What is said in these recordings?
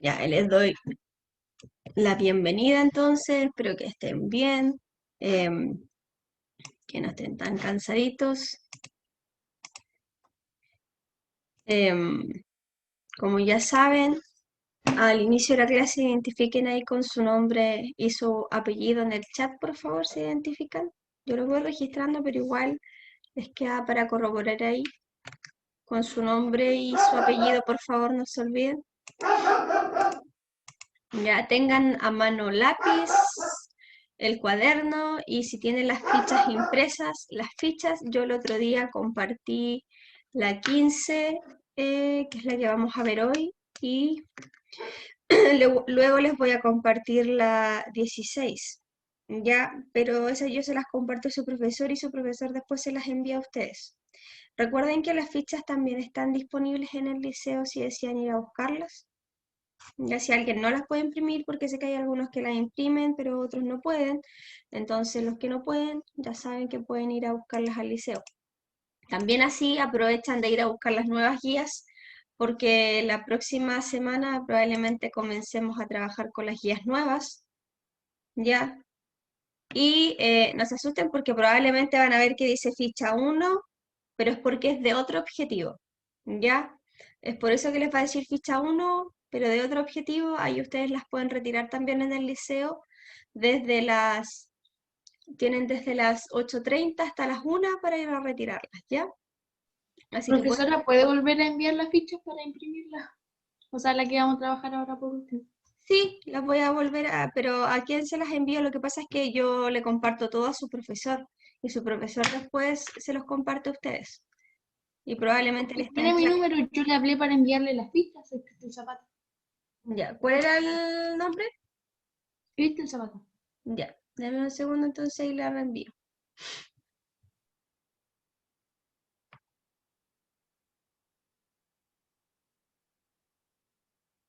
Ya, les doy la bienvenida entonces, espero que estén bien, em, que no estén tan cansaditos. Em, Como ya saben, al inicio de la clase identifiquen ahí con su nombre y su apellido en el chat, por favor, se identifican. Yo lo voy registrando, pero igual les queda para corroborar ahí con su nombre y su apellido, por favor, no se olviden. Ya tengan a mano lápiz, el cuaderno y si tienen las fichas impresas, las fichas, yo el otro día compartí la 15, que es la que vamos a ver hoy, y luego les voy a compartir la 16, ya, pero esas yo se las comparto a su profesor y su profesor después se las envía a ustedes. Recuerden que las fichas también están disponibles en el liceo si desean ir a buscarlas. Ya si alguien no las puede imprimir, porque sé que hay algunos que las imprimen, pero otros no pueden. Entonces los que no pueden, ya saben que pueden ir a buscarlas al liceo. También así aprovechan de ir a buscar las nuevas guías, porque la próxima semana probablemente comencemos a trabajar con las guías nuevas, ¿ya? Y no se asusten porque probablemente van a ver que dice ficha 1, pero es porque es de otro objetivo, ¿ya? Es por eso que les va a decir ficha 1, pero de otro objetivo, ahí ustedes las pueden retirar también en el liceo desde tienen desde las 8:30 hasta las 1 para ir a retirarlas, ¿ya? Así que pueden, Profesora, ¿puede volver a enviar las fichas para imprimirlas? O sea, la que vamos a trabajar ahora por último. sí, las voy a volver a, pero ¿a quién se las envío? Lo que pasa es que yo le comparto todo a su profesor y su profesor después se los comparte a ustedes. Y probablemente le está Tiene en mi clase. número, yo le hablé para enviarle las fichas, es Cristian Zapata. Ya, ¿cuál era el nombre? Cristian Zapata. Ya, dame un segundo entonces y la reenvío.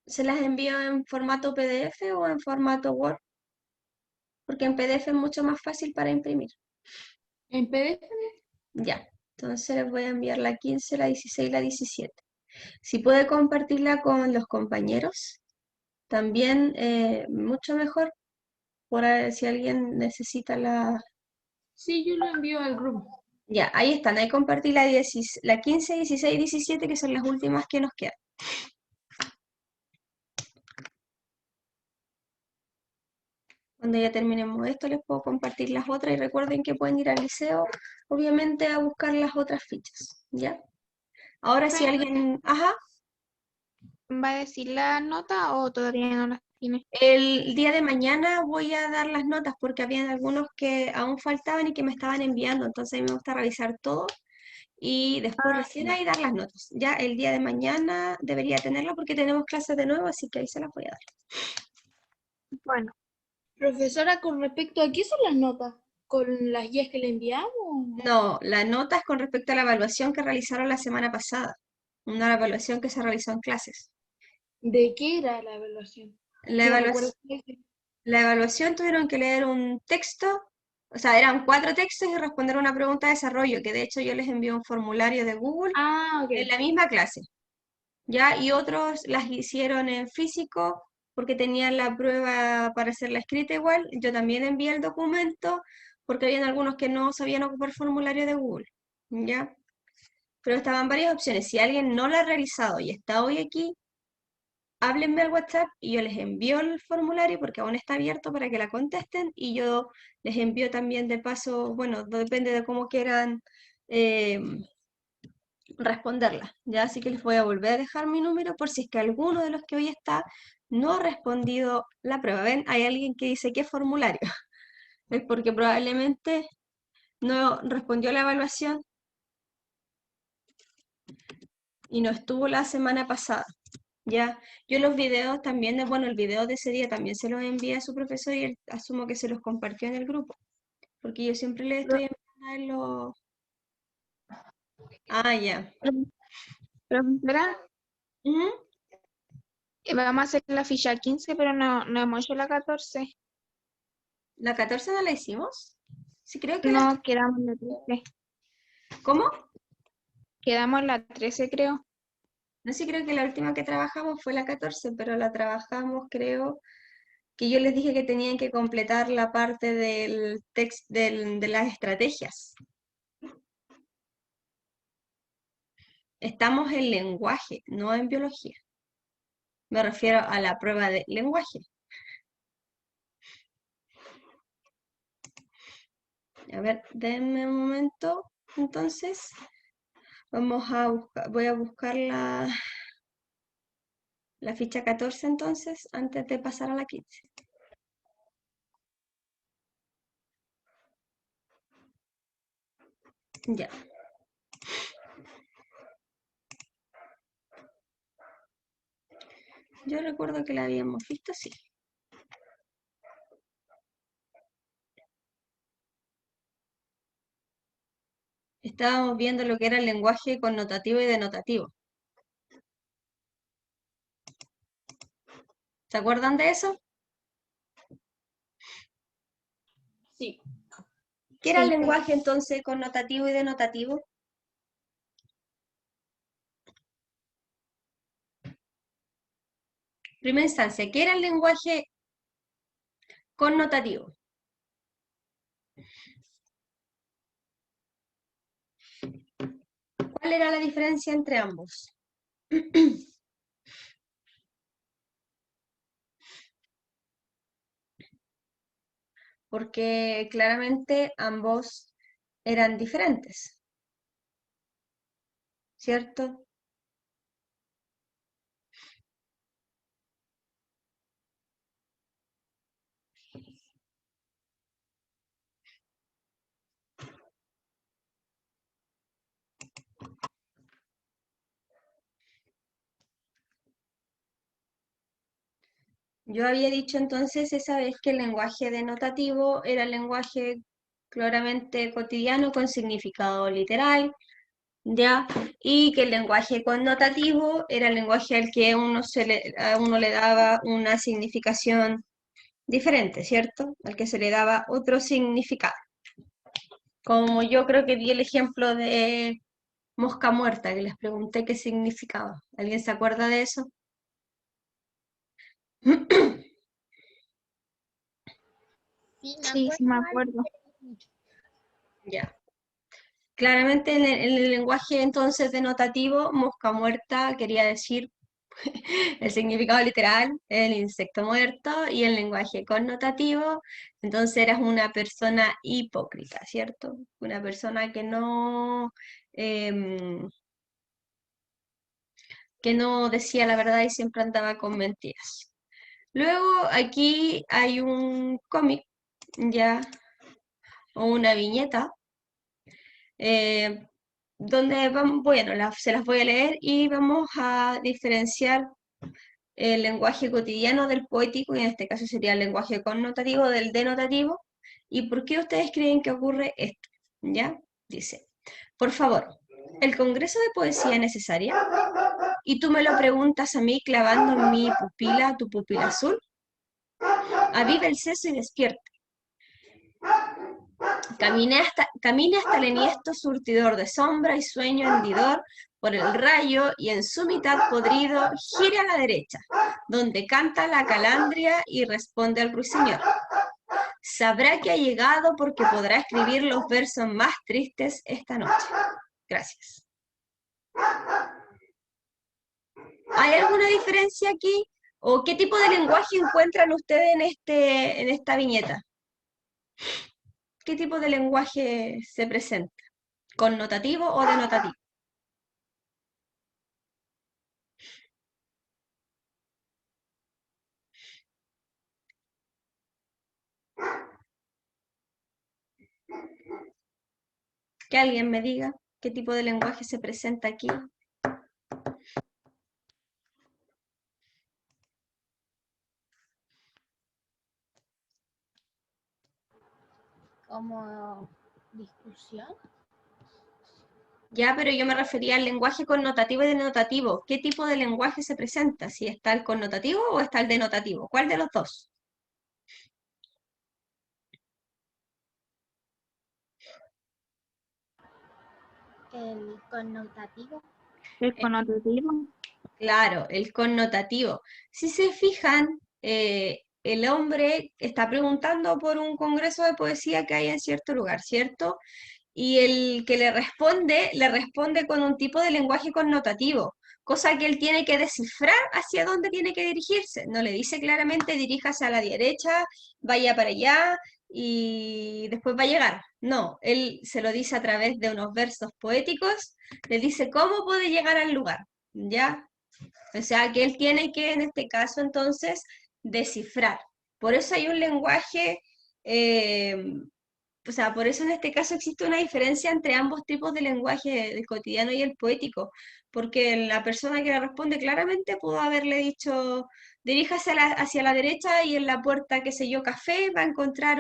¿Se las envío en formato PDF o en formato Word? Porque en PDF es mucho más fácil para imprimir. En PDF, Ya, entonces les voy a enviar la 15, la 16 y la 17. Si puede compartirla con los compañeros, también mucho mejor, si alguien necesita la. sí, yo lo envío al grupo. Ya, ahí están, ahí compartí la 15, 16 y 17, que son las últimas que nos quedan. Cuando ya terminemos esto, les puedo compartir las otras y recuerden que pueden ir al liceo, obviamente, a buscar las otras fichas, ¿ya? Ahora si Profe, alguien, ajá, ¿va a decir la nota o todavía no las tiene? el día de mañana voy a dar las notas porque habían algunos que aún faltaban y que me estaban enviando, entonces a mí me gusta revisar todo y después recién ahí dar las notas. Ya el día de mañana debería tenerla porque tenemos clases de nuevo, así que ahí se las voy a dar. Bueno, Profesora, con respecto a qué son las notas, ¿con las guías que le enviamos? No, la nota es con respecto a la evaluación que realizaron la semana pasada, una evaluación que se realizó en clases. ¿De qué era la evaluación? La Yo recuerdo evaluación, que la evaluación tuvieron que leer un texto, o sea, eran 4 textos y responder una pregunta de desarrollo, que de hecho yo les envié un formulario de Google Ah, ok. en la misma clase, ¿ya? Y otros las hicieron en físico porque tenían la prueba para hacerla escrita igual. Yo también envié el documento porque habían algunos que no sabían ocupar formulario de Google, ¿ya? Pero estaban varias opciones. Si alguien no la ha realizado y está hoy aquí, háblenme al WhatsApp y yo les envío el formulario porque aún está abierto para que la contesten y yo les envío también de paso, bueno, depende de cómo quieran eh, responderla, ¿ya? Así que les voy a volver a dejar mi número por si es que alguno de los que hoy está no ha respondido la prueba. ¿Ven? Hay alguien que dice, ¿qué formulario? Es porque probablemente no respondió la evaluación y no estuvo la semana pasada. Ya, yo los videos también, bueno, el video de ese día también se los envié a su profesor y él asumo que se los compartió en el grupo, porque yo siempre le Pro- estoy enviando a él los. Ah, ya. pro- profesora, Ujú. vamos a hacer la ficha 15, pero no hemos hecho la 14. ¿La 14 no la hicimos? Sí, creo que No, quedamos en la 13. ¿Cómo? Quedamos en la 13, creo. No sé, creo que la última que trabajamos fue la 14, pero la trabajamos, creo, que yo les dije que tenían que completar la parte del texto de las estrategias. Estamos en lenguaje, no en biología. Me refiero a la prueba de lenguaje. A ver, denme un momento. Entonces, voy a buscar la ficha 14 entonces, antes de pasar a la 15. Ya. Yo recuerdo que la habíamos visto, sí. Estábamos viendo lo que era el lenguaje connotativo y denotativo. ¿Se acuerdan de eso? Sí. ¿Qué era el Sí. lenguaje entonces connotativo y denotativo? Primera instancia, ¿qué era el lenguaje connotativo? ¿Cuál era la diferencia entre ambos? Porque claramente ambos eran diferentes, ¿cierto? Yo había dicho entonces esa vez que el lenguaje denotativo era el lenguaje claramente cotidiano con significado literal, ¿ya? Y que el lenguaje connotativo era el lenguaje al que a uno le daba una significación diferente, ¿cierto? Al que se le daba otro significado. Como yo creo que di el ejemplo de mosca muerta, que les pregunté qué significaba. ¿Alguien se acuerda de eso? Sí, sí me acuerdo. Ya. Claramente en el lenguaje entonces denotativo, mosca muerta quería decir el significado literal, el insecto muerto, y el lenguaje connotativo, entonces eras una persona hipócrita, ¿cierto? Una persona em, que no decía la verdad y siempre andaba con mentiras. Luego aquí hay un cómic, ya, o una viñeta, eh, donde bueno, se las voy a leer y vamos a diferenciar el lenguaje cotidiano del poético, y en este caso sería el lenguaje connotativo del denotativo. ¿Y por qué ustedes creen que ocurre esto? ¿Ya? Dice, por favor, ¿el Congreso de Poesía es necesaria? Y tú me lo preguntas a mí clavando en mi pupila tu pupila azul. Aviva el seso y despierta. Camine hasta el enhiesto surtidor de sombra y sueño hendidor por el rayo, y en su mitad podrido gire a la derecha, donde canta la calandria y responde al ruiseñor. Sabrá que ha llegado porque podrá escribir los versos más tristes esta noche. Gracias. ¿Hay alguna diferencia aquí? ¿O qué tipo de lenguaje encuentran ustedes en esta viñeta? ¿Qué tipo de lenguaje se presenta? ¿Connotativo o denotativo? Que alguien me diga qué tipo de lenguaje se presenta aquí. Como discusión. Ya, pero yo me refería al lenguaje connotativo y denotativo. ¿Qué tipo de lenguaje se presenta? ¿Si está el connotativo o está el denotativo? ¿Cuál de los dos? El connotativo. El connotativo. Claro, el connotativo. Si se fijan, el hombre está preguntando por un congreso de poesía que hay en cierto lugar, ¿cierto? Y el que le responde con un tipo de lenguaje connotativo, cosa que él tiene que descifrar hacia dónde tiene que dirigirse. No le dice claramente diríjase a la derecha, vaya para allá y después va a llegar. No, él se lo dice a través de unos versos poéticos, le dice cómo puede llegar al lugar, ¿ya? O sea, que él tiene que, en este caso, entonces, descifrar. Por eso hay un lenguaje, eh, o sea, por eso en este caso existe una diferencia entre ambos tipos de lenguaje, el cotidiano y el poético, porque la persona que le responde claramente pudo haberle dicho, diríjase hacia la derecha y en la puerta, qué sé yo, café, va a encontrar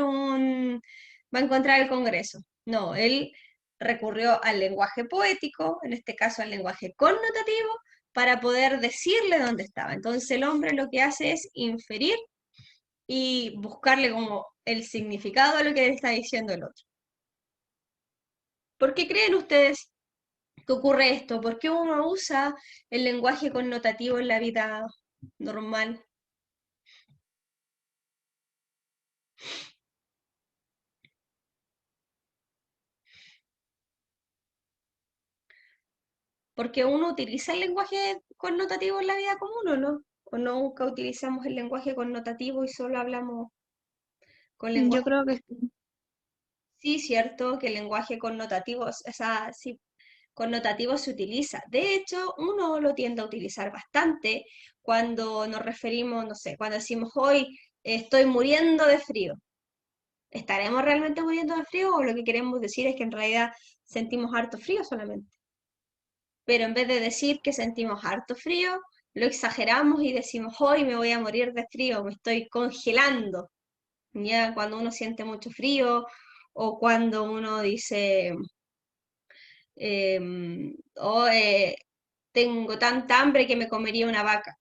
el Congreso. No, él recurrió al lenguaje poético, en este caso al lenguaje connotativo, para poder decirle dónde estaba. Entonces el hombre lo que hace es inferir y buscarle como el significado a lo que le está diciendo el otro. ¿Por qué creen ustedes que ocurre esto? ¿Por qué uno usa el lenguaje connotativo en la vida normal? ¿Porque uno utiliza el lenguaje connotativo en la vida común o no? ¿O nunca utilizamos el lenguaje connotativo y solo hablamos con Yo lenguaje? creo que sí. Sí, cierto que el lenguaje connotativo, o sea, sí, connotativo se utiliza. De hecho, uno lo tiende a utilizar bastante cuando nos referimos, no sé, cuando decimos hoy estoy muriendo de frío. ¿Estaremos realmente muriendo de frío o lo que queremos decir es que en realidad sentimos harto frío solamente? Pero en vez de decir que sentimos harto frío, lo exageramos y decimos hoy me voy a morir de frío, me estoy congelando. Ya cuando uno siente mucho frío o cuando uno dice, oh, tengo tanta hambre que me comería una vaca.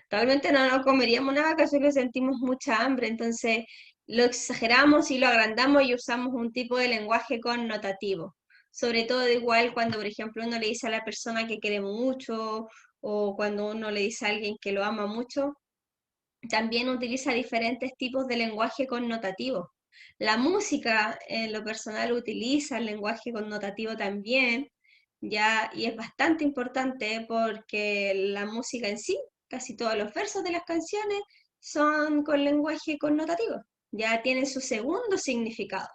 Realmente no nos comeríamos una vaca, solo sentimos mucha hambre, entonces lo exageramos y lo agrandamos y usamos un tipo de lenguaje connotativo. Sobre todo igual cuando, por ejemplo, uno le dice a la persona que quiere mucho o cuando uno le dice a alguien que lo ama mucho, también utiliza diferentes tipos de lenguaje connotativo. La música, en lo personal, utiliza el lenguaje connotativo también, ya, y es bastante importante porque la música en sí, casi todos los versos de las canciones son con lenguaje connotativo, ya tienen su segundo significado.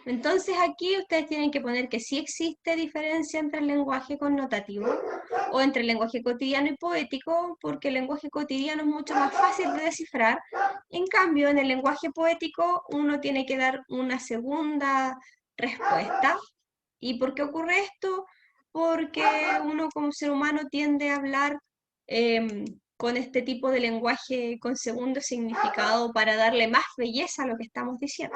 Entonces aquí ustedes tienen que poner que sí existe diferencia entre el lenguaje connotativo o entre el lenguaje cotidiano y poético, porque el lenguaje cotidiano es mucho más fácil de descifrar. En cambio, en el lenguaje poético uno tiene que dar una segunda respuesta. ¿Y por qué ocurre esto? Porque uno como ser humano tiende a hablar con este tipo de lenguaje con segundo significado para darle más belleza a lo que estamos diciendo.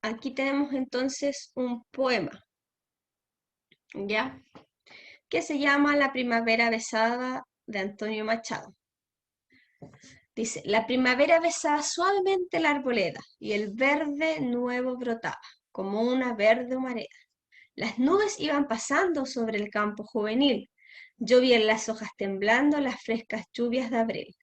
Aquí tenemos entonces un poema, ¿ya? Que se llama La primavera besada de Antonio Machado. Dice, la primavera besaba suavemente la arboleda y el verde nuevo brotaba, como una verde humareda. Las nubes iban pasando sobre el campo juvenil, llovían las hojas temblando las frescas lluvias de abril.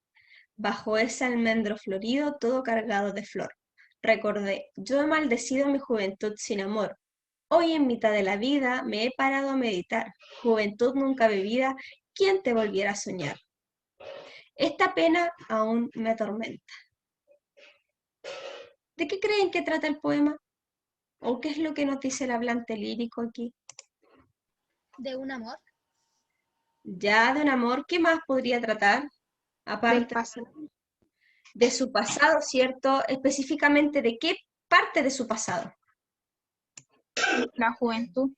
Bajo ese almendro florido, todo cargado de flor. Recordé, yo he maldecido mi juventud sin amor. Hoy en mitad de la vida me he parado a meditar. Juventud nunca bebida, ¿quién te volviera a soñar? Esta pena aún me atormenta. ¿De qué creen que trata el poema? ¿O qué es lo que nos dice el hablante lírico aquí? De un amor. Ya de un amor, ¿qué más podría tratar? Del Aparte pasado, de su pasado, ¿cierto? Específicamente de qué parte de su pasado. la juventud.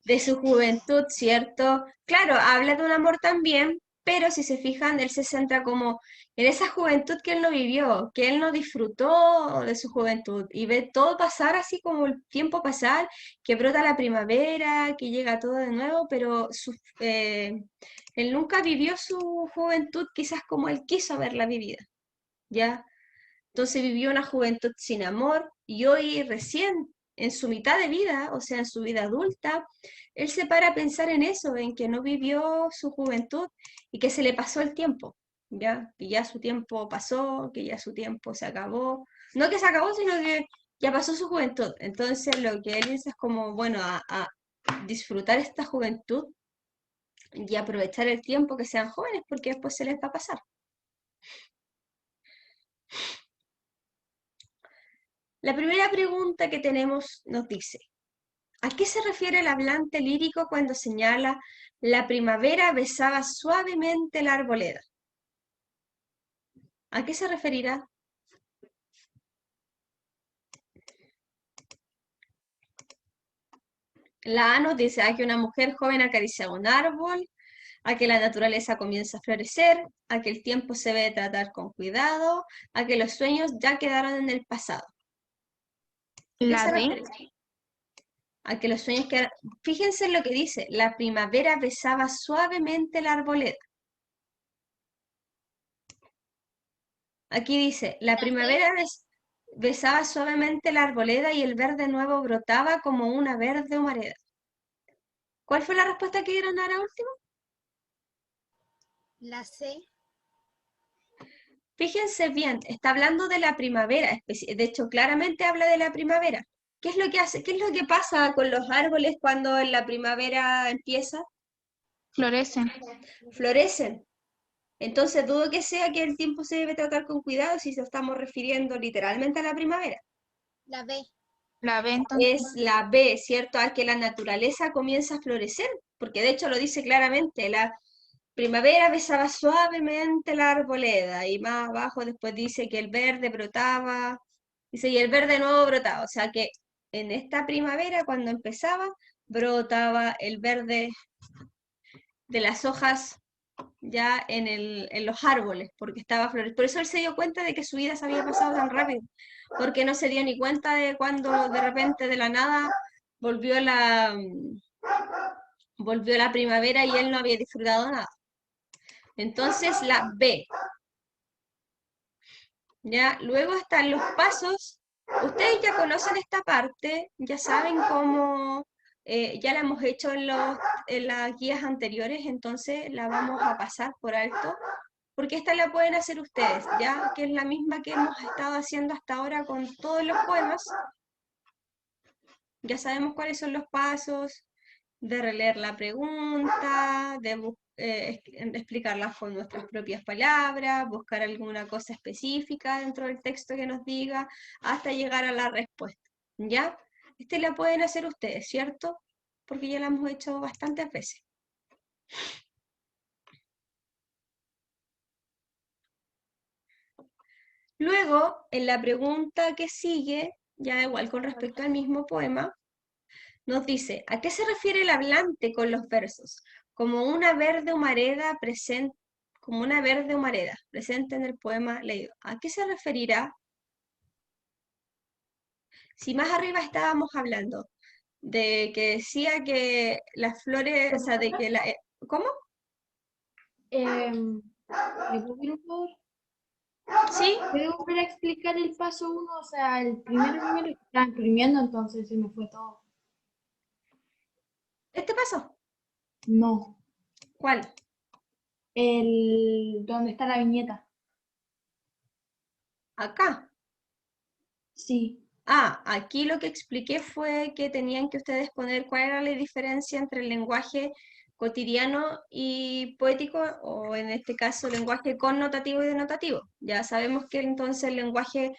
De su juventud, ¿cierto? Claro, habla de un amor también, pero si se fijan, él se centra como en esa juventud que él no vivió, que él no disfrutó de su juventud y ve todo pasar así como el tiempo pasar, que brota la primavera, que llega todo de nuevo, pero él nunca vivió su juventud quizás como él quiso haberla vivida, ¿ya? Entonces vivió una juventud sin amor y hoy recién, en su mitad de vida, o sea, en su vida adulta, él se para a pensar en eso, en que no vivió su juventud y que se le pasó el tiempo, ¿ya? Que ya su tiempo pasó, que ya su tiempo se acabó. No que se acabó, sino que ya pasó su juventud. Entonces lo que él dice es como, bueno, a disfrutar esta juventud y aprovechar el tiempo que sean jóvenes porque después se les va a pasar. La primera pregunta que tenemos nos dice, ¿a qué se refiere el hablante lírico cuando señala la primavera besaba suavemente la arboleda? ¿A qué se referirá? La A nos dice a que una mujer joven acariciaba un árbol, a que la naturaleza comienza a florecer, a que el tiempo se debe tratar con cuidado, a que los sueños ya quedaron en el pasado. ¿A qué La se D. refiere? A que los sueños quedaron... Fíjense en lo que dice, la primavera besaba suavemente la arboleda. Aquí dice, la primavera besaba suavemente la arboleda y el verde nuevo brotaba como una verde humareda. ¿Cuál fue la respuesta que dieron ahora último? La C. Fíjense bien, está hablando de la primavera, de hecho claramente habla de la primavera. ¿Qué es lo que hace? ¿Qué es lo que pasa con los árboles cuando en la primavera empieza? Florecen. Florecen. Entonces dudo que sea que el tiempo se debe tratar con cuidado si nos estamos refiriendo literalmente a la primavera. La B. La B entonces. Es la B, ¿cierto? A que la naturaleza comienza a florecer, porque de hecho lo dice claramente, la primavera besaba suavemente la arboleda y más abajo después dice que el verde brotaba, dice, y el verde nuevo brotaba, o sea que en esta primavera cuando empezaba, brotaba el verde de las hojas ya en los árboles, porque estaba floreciendo. Por eso él se dio cuenta de que su vida se había pasado tan rápido, porque no se dio ni cuenta de cuando de repente de la nada volvió volvió la primavera y él no había disfrutado nada. Entonces la B. Ya, luego están los pasos. Ustedes ya conocen esta parte, ya saben cómo, ya la hemos hecho en las guías anteriores, entonces la vamos a pasar por alto, porque esta la pueden hacer ustedes, ya que es la misma que hemos estado haciendo hasta ahora con todos los poemas. Ya sabemos cuáles son los pasos, de releer la pregunta, de explicarlas con nuestras propias palabras, buscar alguna cosa específica dentro del texto que nos diga, hasta llegar a la respuesta, ¿ya? La pueden hacer ustedes, ¿cierto? Porque ya la hemos hecho bastantes veces. Luego, en la pregunta que sigue, ya igual con respecto al mismo poema, nos dice, ¿a qué se refiere el hablante con los versos? Como una verde humareda presente, como una verde humareda presente en el poema leído. ¿A qué se referirá? Si más arriba estábamos hablando de que decía que las flores, o sea, de que la... ¿Cómo? ¿Me puedo ir, por favor? ¿Sí? ¿Puedo volver a explicar el paso 1? O sea, el primero que estaba imprimiendo, entonces se me fue todo. ¿Este paso? No, ¿Cuál? el donde está la viñeta. Acá. Sí. Ah, aquí lo que expliqué fue que tenían que ustedes poner cuál era la diferencia entre el lenguaje cotidiano y poético, o en este caso lenguaje connotativo y denotativo. Ya sabemos que entonces el lenguaje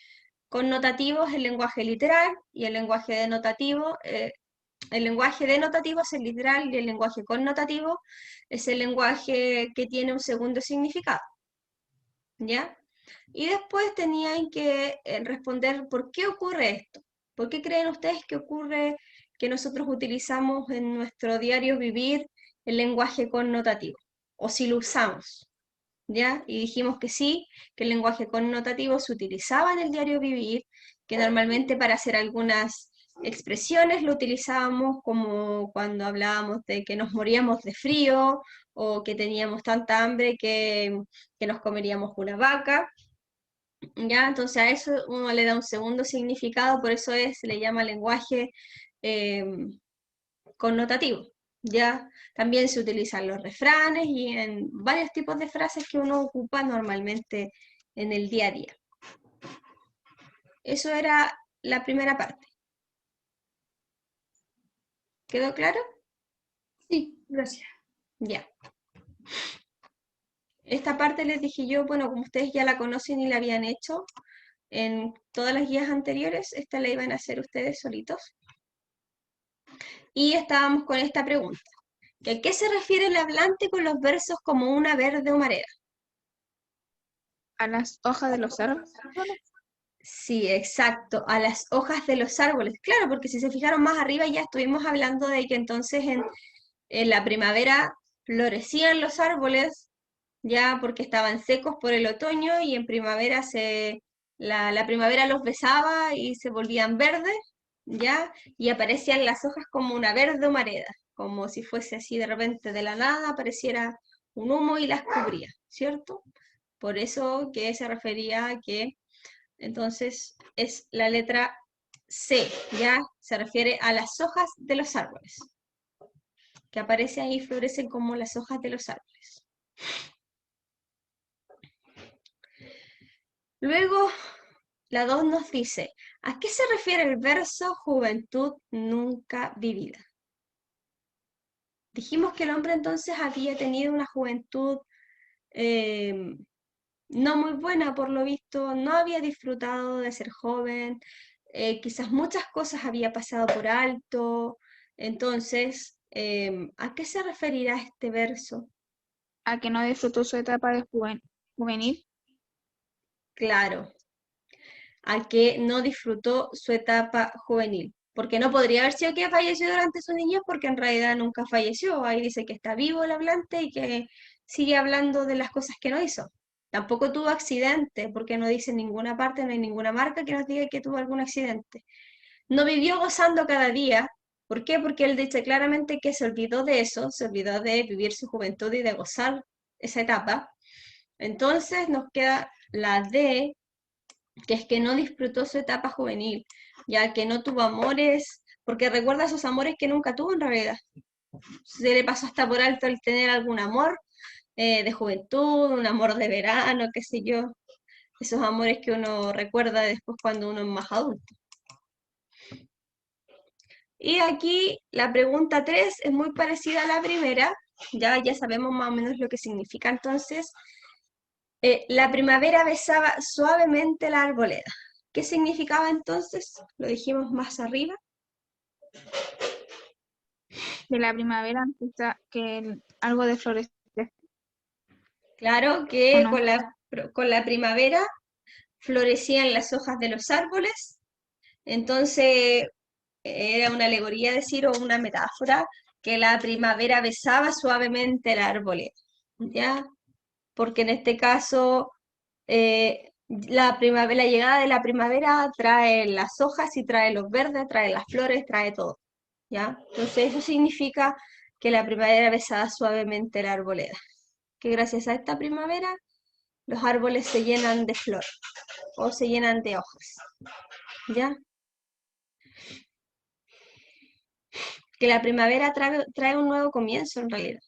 connotativo es el lenguaje literal y el lenguaje denotativo es el literal y el lenguaje connotativo es el lenguaje que tiene un segundo significado. ¿Ya? Y después tenían que responder por qué ocurre esto. ¿Por qué creen ustedes que ocurre que nosotros utilizamos en nuestro diario vivir el lenguaje connotativo? O si lo usamos, ¿ya? Y dijimos que sí, que el lenguaje connotativo se utilizaba en el diario vivir, que normalmente para hacer algunas expresiones lo utilizábamos como cuando hablábamos de que nos moríamos de frío o que teníamos tanta hambre que nos comeríamos una vaca. ¿Ya? Entonces a eso uno le da un segundo significado, por eso se le llama lenguaje connotativo. ¿Ya? También se utilizan los refranes y en varios tipos de frases que uno ocupa normalmente en el día a día. Eso era la primera parte. ¿Quedó claro? Sí, gracias. Ya. Esta parte les dije yo, bueno, como ustedes ya la conocen y la habían hecho en todas las guías anteriores, esta la iban a hacer ustedes solitos. Y estábamos con esta pregunta. ¿A qué se refiere el hablante con los versos como una verde humareda? A las hojas de los árboles. Sí, exacto, a las hojas de los árboles. Claro, porque si se fijaron más arriba ya estuvimos hablando de que entonces en la primavera florecían los árboles, ya porque estaban secos por el otoño y en primavera la primavera los besaba y se volvían verdes, ya, y aparecían las hojas como una verde humareda, como si fuese así de repente de la nada apareciera un humo y las cubría, ¿cierto? Por eso que se refería a que entonces es la letra C, ya se refiere a las hojas de los árboles, que aparecen ahí y florecen como las hojas de los árboles. Luego, la 2 nos dice, ¿a qué se refiere el verso juventud nunca vivida? Dijimos que el hombre entonces había tenido una juventud eh, no muy buena, por lo visto, no había disfrutado de ser joven, quizás muchas cosas había pasado por alto. Entonces, ¿a qué se referirá este verso? A que no disfrutó su etapa de juvenil. Claro, a que no disfrutó su etapa juvenil. Porque no podría haber sido que falleció durante su niñez, porque en realidad nunca falleció. Ahí dice que está vivo el hablante y que sigue hablando de las cosas que no hizo. Tampoco tuvo accidente, porque no dice en ninguna parte, no hay ninguna marca que nos diga que tuvo algún accidente. No vivió gozando cada día. ¿Por qué? Porque él dice claramente que se olvidó de eso, se olvidó de vivir su juventud y de gozar esa etapa. Entonces nos queda la D, que es que no disfrutó su etapa juvenil, ya que no tuvo amores, porque recuerda esos amores que nunca tuvo en realidad. Se le pasó hasta por alto el tener algún amor de juventud, un amor de verano, qué sé yo, esos amores que uno recuerda después cuando uno es más adulto. Y aquí la pregunta 3 es muy parecida a la primera, ya sabemos más o menos lo que significa entonces. La primavera besaba suavemente la arboleda. ¿Qué significaba entonces? Lo dijimos más arriba. De la primavera empieza algo de flores, Claro ¿o que no? con la primavera florecían las hojas de los árboles, entonces era una alegoría decir o una metáfora que la primavera besaba suavemente la arboleda, ¿ya? Porque en este caso la llegada de la primavera trae las hojas y trae los verdes, trae las flores, trae todo, ¿ya? Entonces eso significa que la primavera besaba suavemente la arboleda, que gracias a esta primavera los árboles se llenan de flor o se llenan de hojas, ¿ya? Que la primavera trae un nuevo comienzo en realidad,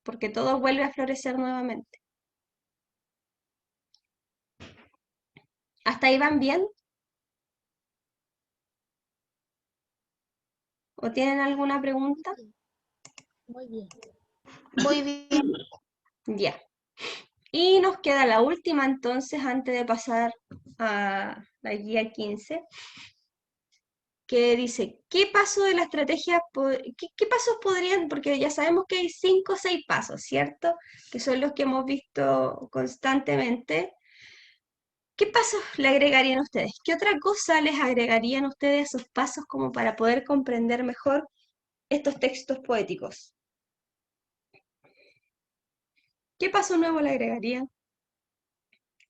porque todo vuelve a florecer nuevamente. ¿Hasta ahí van bien? ¿O tienen alguna pregunta? Muy bien. Muy bien. Ya. Y nos queda la última entonces antes de pasar a la guía 15, que dice, ¿qué paso de la estrategia, qué pasos podrían, porque ya sabemos que hay 5 o 6 pasos, ¿cierto? Que son los que hemos visto constantemente. ¿Qué pasos le agregarían ustedes? ¿Qué otra cosa les agregarían ustedes a esos pasos como para poder comprender mejor estos textos poéticos? ¿Qué paso nuevo le agregarían?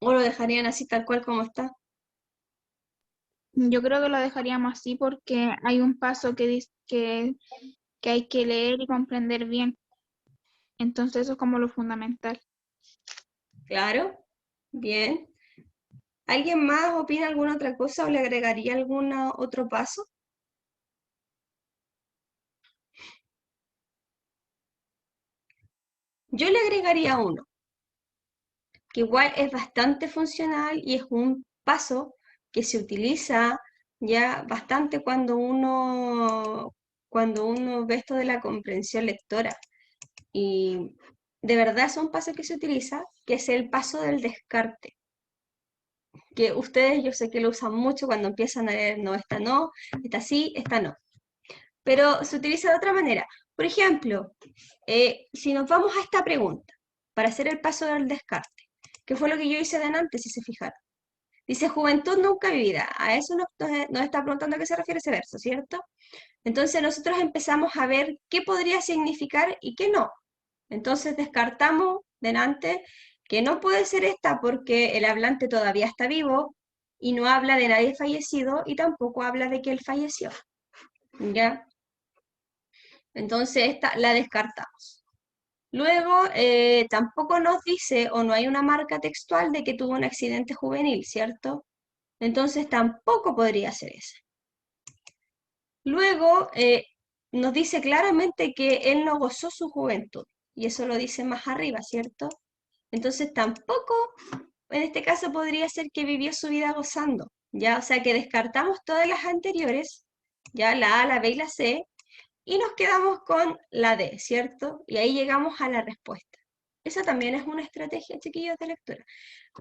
¿O lo dejarían así tal cual como está? Yo creo que lo dejaríamos así porque hay un paso que dice que hay que leer y comprender bien. Entonces eso es como lo fundamental. Claro, bien. ¿Alguien más opina alguna otra cosa o le agregaría algún otro paso? Yo le agregaría uno, que igual es bastante funcional y es un paso que se utiliza ya bastante cuando uno ve esto de la comprensión lectora. Y de verdad es un paso que se utiliza, que es el paso del descarte. Que ustedes yo sé que lo usan mucho cuando empiezan a leer, no, esta sí, esta no. Pero se utiliza de otra manera. Por ejemplo, si nos vamos a esta pregunta, para hacer el paso del descarte, que fue lo que yo hice delante, si se fijaron. Dice juventud nunca vivida. A eso nos está preguntando a qué se refiere ese verso, ¿cierto? Entonces nosotros empezamos a ver qué podría significar y qué no. Entonces descartamos delante que no puede ser esta porque el hablante todavía está vivo y no habla de nadie fallecido y tampoco habla de que él falleció. ¿Ya? Entonces esta la descartamos. Luego, tampoco nos dice o no hay una marca textual de que tuvo un accidente juvenil, ¿cierto? Entonces tampoco podría ser esa. Luego, nos dice claramente que él no gozó su juventud, y eso lo dice más arriba, ¿cierto? Entonces tampoco, en este caso, podría ser que vivió su vida gozando, ¿ya? O sea que descartamos todas las anteriores, ya la A, la B y la C, y nos quedamos con la D, ¿cierto? Y ahí llegamos a la respuesta. Esa también es una estrategia, chiquillos, de lectura.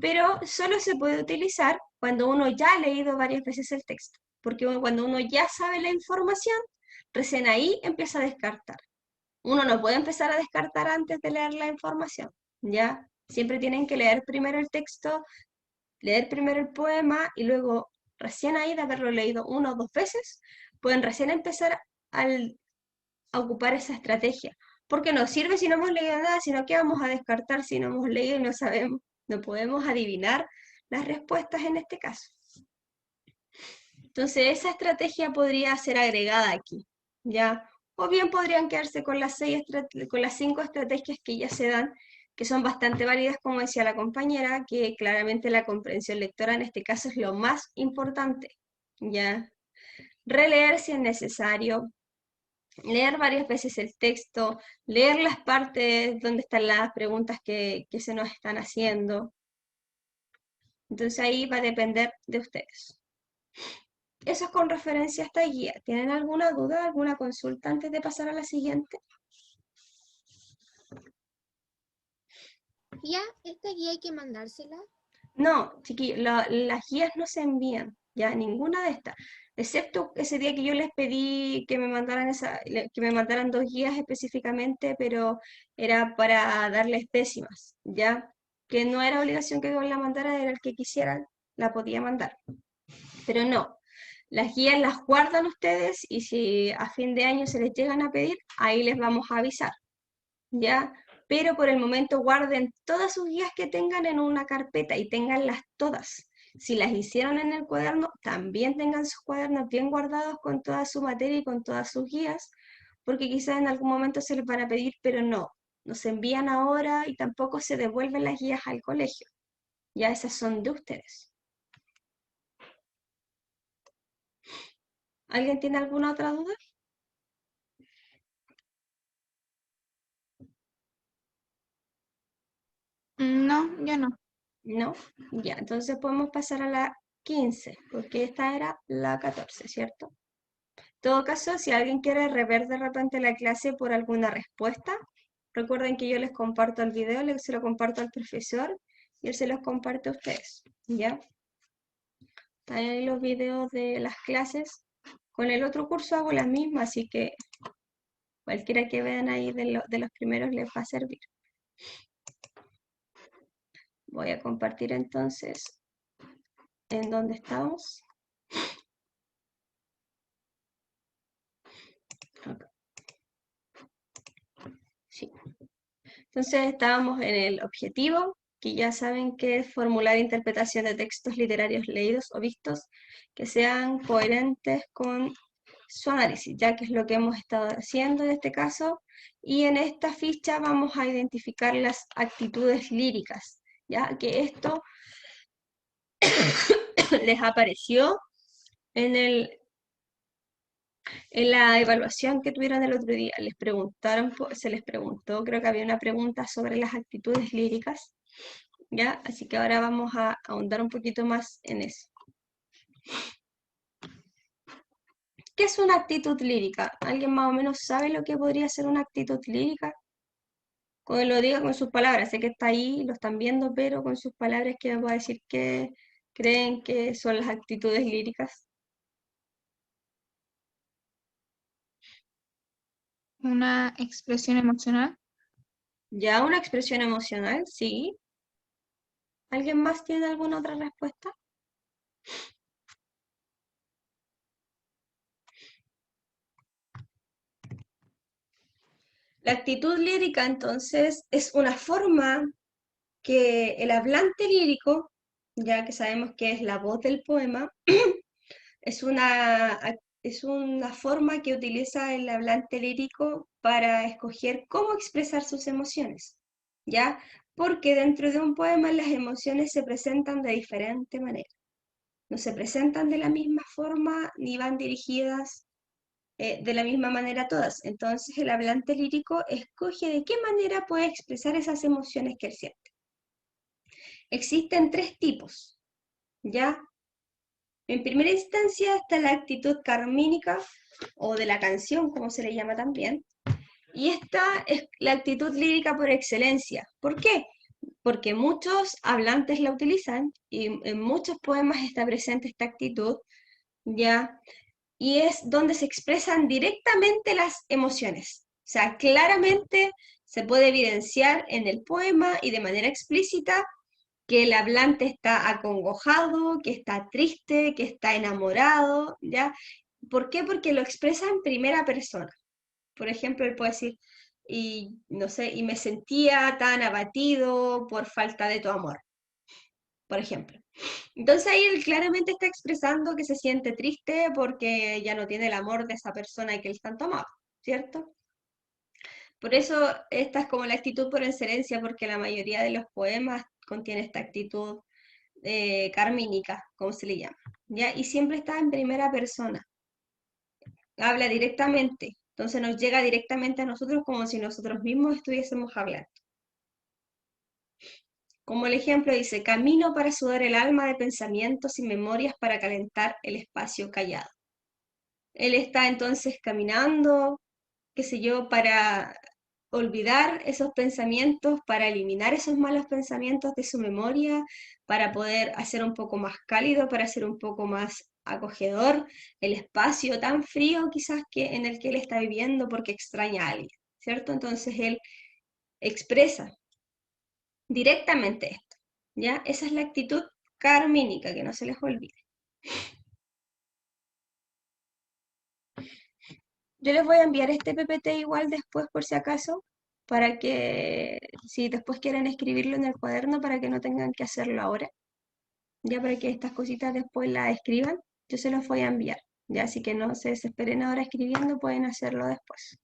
Pero solo se puede utilizar cuando uno ya ha leído varias veces el texto. Porque cuando uno ya sabe la información, recién ahí empieza a descartar. Uno no puede empezar a descartar antes de leer la información, ¿ya? Siempre tienen que leer primero el texto, leer primero el poema y luego, recién ahí de haberlo leído una o dos veces, pueden recién empezar a ocupar esa estrategia. Porque no sirve si no hemos leído nada, sino que vamos a descartar si no hemos leído y no sabemos, no podemos adivinar las respuestas en este caso. Entonces esa estrategia podría ser agregada aquí, ¿ya? O bien podrían quedarse con las 5 estrategias que ya se dan, que son bastante válidas, como decía la compañera, que claramente la comprensión lectora en este caso es lo más importante, ¿ya? Releer si es necesario, leer varias veces el texto, leer las partes donde están las preguntas que se nos están haciendo. Entonces ahí va a depender de ustedes. Eso es con referencia a esta guía. ¿Tienen alguna duda, alguna consulta antes de pasar a la siguiente? Ya, esta guía hay que mandársela. No, chiquillos, las guías no se envían, ya, ninguna de estas. Excepto ese día que yo les pedí que me mandaran que me mandaran 2 guías específicamente, pero era para darles décimas, ¿ya? Que no era obligación que yo la mandara, era el que quisiera, la podía mandar. Pero no, las guías las guardan ustedes y si a fin de año se les llegan a pedir, ahí les vamos a avisar, ¿ya? Pero por el momento guarden todas sus guías que tengan en una carpeta y tenganlas todas. Si las hicieron en el cuaderno, también tengan sus cuadernos bien guardados con toda su materia y con todas sus guías, porque quizás en algún momento se les van a pedir, pero no se envían ahora y tampoco se devuelven las guías al colegio. Ya esas son de ustedes. ¿Alguien tiene alguna otra duda? No, yo no. No, ya, entonces podemos pasar a la 15, porque esta era la 14, ¿cierto? En todo caso, si alguien quiere rever de repente la clase por alguna respuesta, recuerden que yo les comparto el video, se lo comparto al profesor y él se los comparte a ustedes, ¿ya? Están ahí los videos de las clases. Con el otro curso hago las mismas, así que cualquiera que vean ahí de los primeros les va a servir. Voy a compartir entonces en dónde estamos. Acá. Sí. Entonces estábamos en el objetivo, que ya saben que es formular interpretación de textos literarios leídos o vistos que sean coherentes con su análisis, ya que es lo que hemos estado haciendo en este caso. Y en esta ficha vamos a identificar las actitudes líricas, ya que esto les apareció en la evaluación que tuvieron el otro día. Se les preguntó, creo que había una pregunta sobre las actitudes líricas, ¿ya? Así que ahora vamos a ahondar un poquito más en eso. ¿Qué es una actitud lírica? ¿Alguien más o menos sabe lo que podría ser una actitud lírica? Que lo diga con sus palabras, sé que está ahí, lo están viendo, pero con sus palabras que me va a decir que creen que son las actitudes líricas. Una expresión emocional. Ya una expresión emocional, sí. ¿Alguien más tiene alguna otra respuesta? La actitud lírica, entonces, es una forma que el hablante lírico, ya que sabemos que es la voz del poema, es una forma que utiliza el hablante lírico para escoger cómo expresar sus emociones, ¿ya? Porque dentro de un poema las emociones se presentan de diferente manera. No se presentan de la misma forma ni van dirigidas de la misma manera todas. Entonces el hablante lírico escoge de qué manera puede expresar esas emociones que él siente. Existen tres tipos, ¿ya? En primera instancia está la actitud carmínica o de la canción, como se le llama también, y esta es la actitud lírica por excelencia. ¿Por qué? Porque muchos hablantes la utilizan y en muchos poemas está presente esta actitud, ¿ya? Y es donde se expresan directamente las emociones. O sea, claramente se puede evidenciar en el poema y de manera explícita que el hablante está acongojado, que está triste, que está enamorado, ¿ya? ¿Por qué? Porque lo expresa en primera persona. Por ejemplo, él puede decir, y no sé, y me sentía tan abatido por falta de tu amor, por ejemplo. Entonces ahí él claramente está expresando que se siente triste porque ya no tiene el amor de esa persona que él tanto amaba, ¿cierto? Por eso esta es como la actitud por excelencia, porque la mayoría de los poemas contiene esta actitud carmínica, como se le llama, ¿ya? Y siempre está en primera persona, habla directamente, entonces nos llega directamente a nosotros como si nosotros mismos estuviésemos hablando. Como el ejemplo dice, camino para sudar el alma de pensamientos y memorias para calentar el espacio callado. Él está entonces caminando, qué sé yo, para olvidar esos pensamientos, para eliminar esos malos pensamientos de su memoria, para poder hacer un poco más cálido, para hacer un poco más acogedor el espacio tan frío quizás que en el que él está viviendo porque extraña a alguien, ¿cierto? Entonces él expresa directamente esto, ¿ya? Esa es la actitud carmínica, que no se les olvide. Yo les voy a enviar este PPT igual después por si acaso, para que si después quieren escribirlo en el cuaderno para que no tengan que hacerlo ahora, ya para que estas cositas después las escriban, yo se los voy a enviar, ya así que no se desesperen ahora escribiendo, pueden hacerlo después.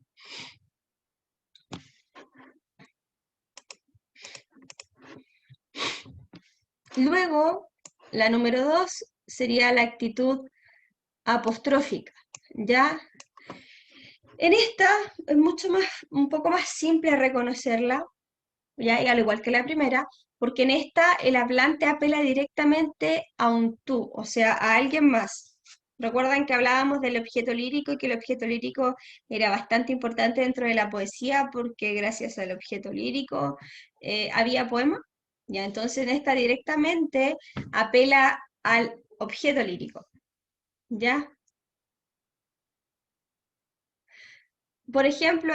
Luego, la número 2 sería la actitud apostrófica, ¿ya? En esta es un poco más simple reconocerla, ¿ya? Y al igual que la primera, porque en esta el hablante apela directamente a un tú, o sea, a alguien más. Recuerdan que hablábamos del objeto lírico y que el objeto lírico era bastante importante dentro de la poesía porque gracias al objeto lírico había poema. Ya, entonces en esta directamente apela al objeto lírico. ¿Ya? Por ejemplo,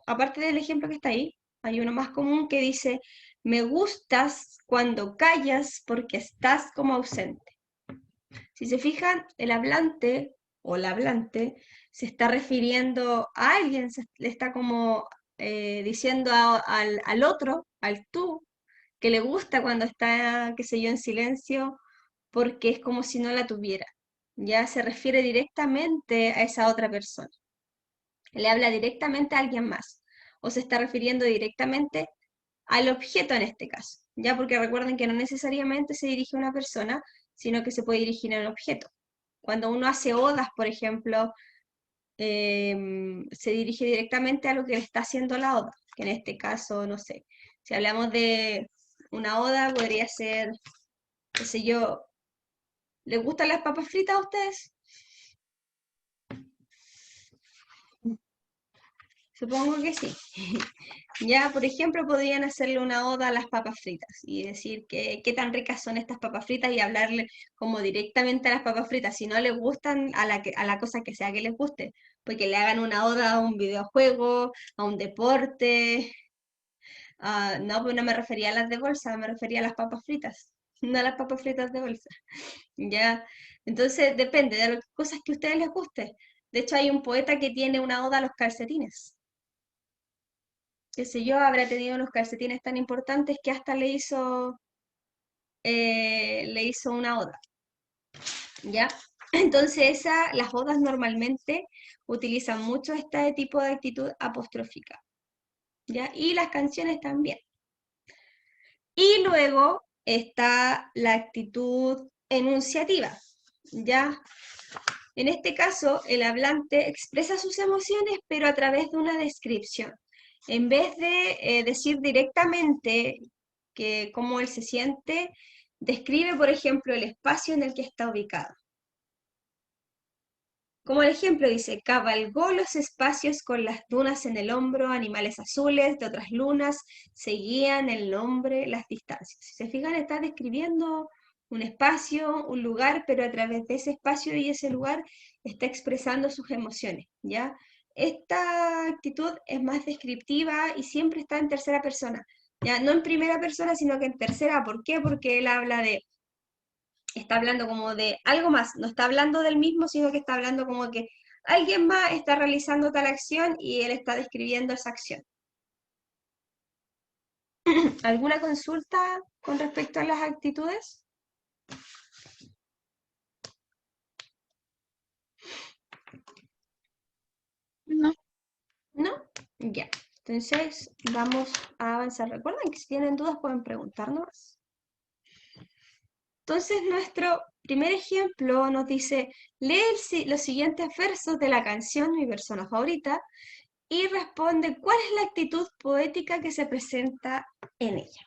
aparte del ejemplo que está ahí, hay uno más común que dice, me gustas cuando callas porque estás como ausente. Si se fijan, el hablante o la hablante se está refiriendo a alguien, le está como diciendo al otro, al tú, que le gusta cuando está, qué sé yo, en silencio, porque es como si no la tuviera. Ya se refiere directamente a esa otra persona. Le habla directamente a alguien más, o se está refiriendo directamente al objeto en este caso. ya porque recuerden que no necesariamente se dirige a una persona, sino que se puede dirigir a un objeto. Cuando uno hace odas, por ejemplo, se dirige directamente a lo que le está haciendo la oda, que en este caso, no sé, si hablamos de una oda, podría ser, qué sé yo, ¿les gustan las papas fritas a ustedes? Supongo que sí. Ya, por ejemplo, podrían hacerle una oda a las papas fritas y decir que qué tan ricas son estas papas fritas y hablarle como directamente a las papas fritas. Si no les gustan, a la cosa que sea que les guste, porque le hagan una oda a un videojuego, a un deporte. No, pues no me refería a las de bolsa, me refería a las papas fritas, no a las papas fritas de bolsa. Ya, entonces depende de las cosas que a ustedes les guste. De hecho, hay un poeta que tiene una oda a los calcetines. Qué sé yo, habrá tenido unos calcetines tan importantes que hasta le hizo una oda, ¿ya? Entonces las odas normalmente utilizan mucho este tipo de actitud apostrófica, ¿ya? Y las canciones también. Y luego está la actitud enunciativa, ¿ya? En este caso, el hablante expresa sus emociones, pero a través de una descripción. En vez de decir directamente cómo él se siente, describe, por ejemplo, el espacio en el que está ubicado. Como el ejemplo dice, cabalgó los espacios con las dunas en el hombro, animales azules de otras lunas, seguían el nombre, las distancias. Si se fijan, está describiendo un espacio, un lugar, pero a través de ese espacio y ese lugar está expresando sus emociones, ¿ya? Esta actitud es más descriptiva y siempre está en tercera persona, ¿ya? No en primera persona, sino que en tercera. ¿Por qué? Porque él está hablando como de algo más, no está hablando del mismo, sino que está hablando como que alguien más está realizando tal acción y él está describiendo esa acción. ¿Alguna consulta con respecto a las actitudes? No. ¿No? Ya. Entonces, vamos a avanzar. Recuerden que si tienen dudas pueden preguntarnos. Entonces, nuestro primer ejemplo nos dice, lee los siguientes versos de la canción Mi persona favorita y responde cuál es la actitud poética que se presenta en ella.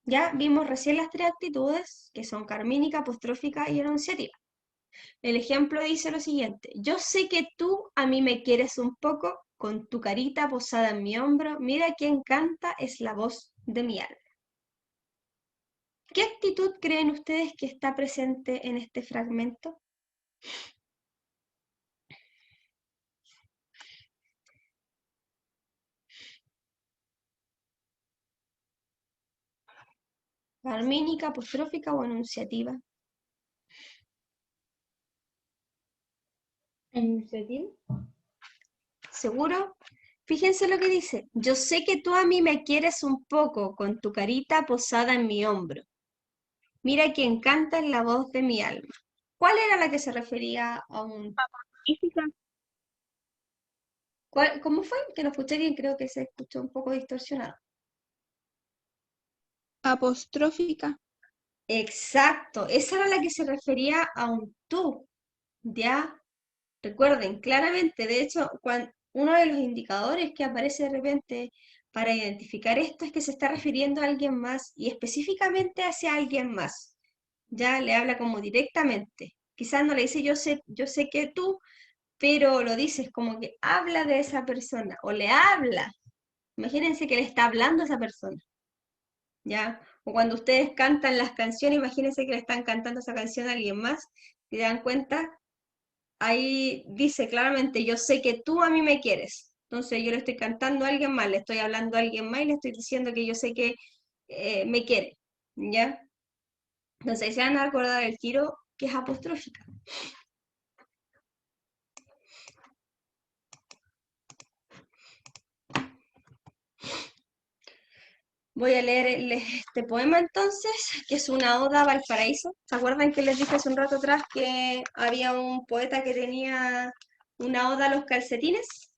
Ya vimos recién las tres actitudes, que son carmínica, apostrófica y enunciativa. El ejemplo dice lo siguiente, yo sé que tú a mí me quieres un poco, con tu carita posada en mi hombro, mira quién canta, es la voz de mi alma. ¿Qué actitud creen ustedes que está presente en este fragmento? ¿Carmínica, apostrófica o enunciativa? ¿Iniciativa? ¿Seguro? Fíjense lo que dice. Yo sé que tú a mí me quieres un poco, con tu carita posada en mi hombro. Mira quien canta en la voz de mi alma. ¿Cuál era la que se refería a un... Física. ¿Cómo fue? Que no escuché bien, creo que se escuchó un poco distorsionado. Apostrófica. Exacto, esa era la que se refería a un tú, ¿ya? Recuerden, claramente, de hecho, uno de los indicadores que aparece de repente para identificar esto es que se está refiriendo a alguien más y específicamente hacia alguien más. Ya le habla como directamente. Quizás no le dice yo sé que tú, pero lo dices como que habla de esa persona o le habla. Imagínense que le está hablando a esa persona, ¿ya? O cuando ustedes cantan las canciones, imagínense que le están cantando esa canción a alguien más y se dan cuenta, ahí dice claramente, yo sé que tú a mí me quieres. Entonces yo le estoy cantando a alguien más, le estoy hablando a alguien más y le estoy diciendo que yo sé que me quiere, ¿ya? Entonces se van a acordar el tiro que es apostrófica. Voy a leer este poema entonces, que es una oda a Valparaíso. ¿Se acuerdan que les dije hace un rato atrás que había un poeta que tenía una oda a los calcetines?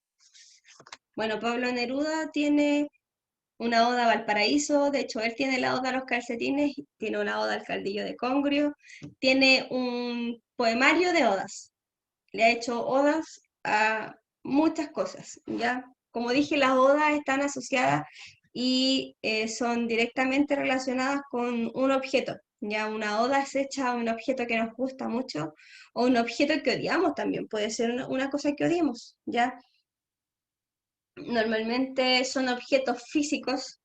Bueno, Pablo Neruda tiene una oda a Valparaíso. De hecho, él tiene la oda a los calcetines, tiene una oda al caldillo de Congrio, tiene un poemario de odas. Le ha hecho odas a muchas cosas, ¿ya? Como dije, las odas están asociadas y son directamente relacionadas con un objeto, ¿ya? Una oda es hecha a un objeto que nos gusta mucho o un objeto que odiamos también, puede ser una cosa que odiemos, ¿ya? Normalmente son objetos físicos,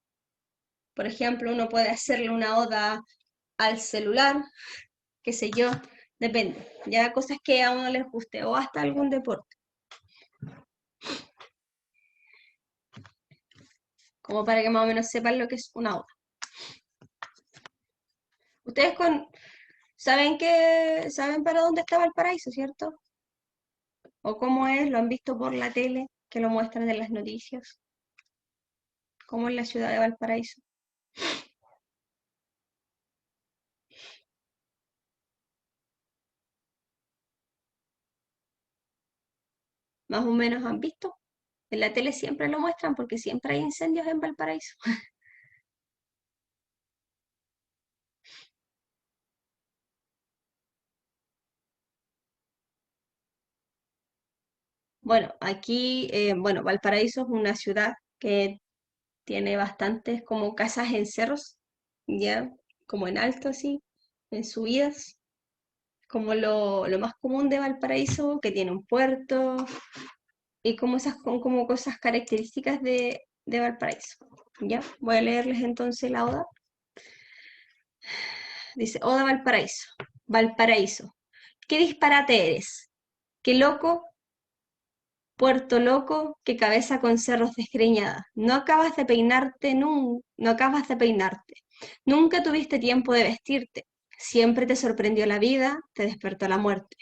por ejemplo, uno puede hacerle una oda al celular, qué sé yo, depende, ya cosas que a uno les guste o hasta algún deporte. Como para que más o menos sepan lo que es una oda. Ustedes saben para dónde estaba el paraíso, ¿cierto? ¿O cómo es? ¿Lo han visto por la tele? Que lo muestran en las noticias. ¿Cómo es la ciudad de Valparaíso? Más o menos han visto. En la tele siempre lo muestran porque siempre hay incendios en Valparaíso. Bueno, aquí, Valparaíso es una ciudad que tiene bastantes como casas en cerros, ya, como en alto así, en subidas, como lo más común de Valparaíso, que tiene un puerto y como esas como cosas características de Valparaíso. Ya, voy a leerles entonces la oda. Dice, Oda Valparaíso. Valparaíso, qué disparate eres, qué loco, puerto loco, qué cabeza con cerros desgreñada. No acabas de peinarte, no acabas de peinarte. Nunca tuviste tiempo de vestirte. Siempre te sorprendió la vida, te despertó la muerte.